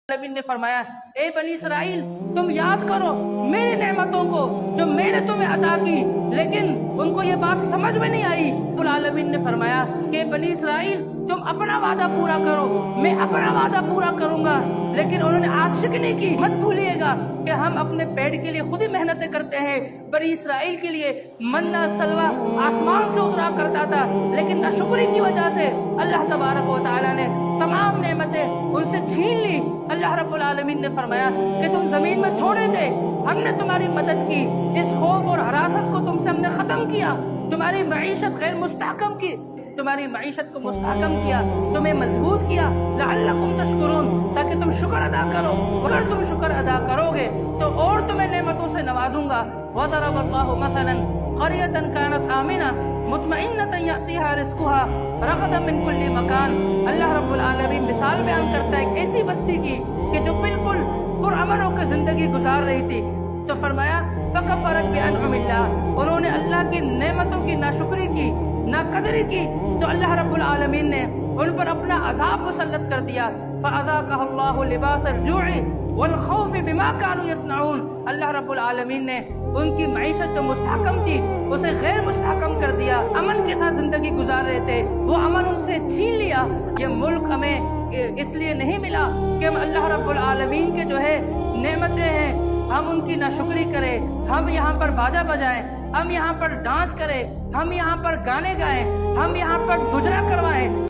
नबी ने फरमाया, ए बनी इसराइल, तुम याद करो मेरी नेमतों को जो मैंने तुम्हें अता की, लेकिन उनको ये बात समझ में नहीं आई। रब्बुल आलमीन ने फरमाया कि बनी इसराइल, तुम अपना वादा पूरा करो, मैं अपना वादा पूरा करूंगा। लेकिन उन्होंने आशिकनी की। मत भूलिएगा कि हम अपने पेट के लिए खुद ही मेहनतें करते हैं। बनी इसराइल के लिए मन्ना सलवा आसमान से उतरा करता था, लेकिन नाशुक्री की वजह से अल्लाह तबारक व तआला ने तमाम नेमतें उनसे छीन ली। अल्लाह रब्बुल आलमीन ने फरमाया कि तुम जमीन में थोड़े थे, हमने तुम्हारी मदद की, इस खौफ और हरासत को तुमसे हमने खत्म किया, तुम्हारी मईशत गैर मुस्तहकम की, तुम्हारी मईशत को मुस्तहकम किया, तुम्हें मजबूत किया, लअल्लकुम तशकुरून, ताकि तुम शुक्र अदा करो। अगर तुम शुक्र अदा करोगे तो और तुम्हें नेमतों से नवाजूंगा। वदरबल्लाहु मसलन क़रियतन कानत आमिना मुतमइन्नतन यातिहा रिज़्कुहा रग़दन मिन कुल्ली मकान। अल्लाह रब्बुल आलमीन मिसाल बयान करता है एक ऐसी बस्ती की कि जो बिल्कुल पुरअमन होकर जिंदगी गुजार रही थी। तो फरमाया फ़कफ़रत बिअनउमिल्लाह, उन्होंने अल्लाह की नेमतों की नाशुक्री की, नाकदरी की, तो अल्लाह रब्बुल आलमीन ने उन पर अपना अज़ाब मुसल्लत कर दिया। फ़अज़ाक़हल्लाहु लिबासल जू'i वल खौफ़ि बिमा कानू यस्नऊन। अल्लाह रब्बुल आलमीन ने उनकी मईशत जो मुस्तहकम थी उसे गैर मुस्तहकम कर दिया। अमन के साथ जिंदगी गुजार रहे थे, वो अमन उनसे छीन लिया। ये मुल्क हमें इसलिए नहीं मिला कि हम अल्लाह रब्बुल आलमीन के जो है नेमतें हैं हम उनकी नाशुक्री करें, हम यहाँ पर बाजा बजाएं, हम यहाँ पर डांस करें, हम यहाँ पर गाने गाएं, हम यहाँ पर मुजरा करवाएं।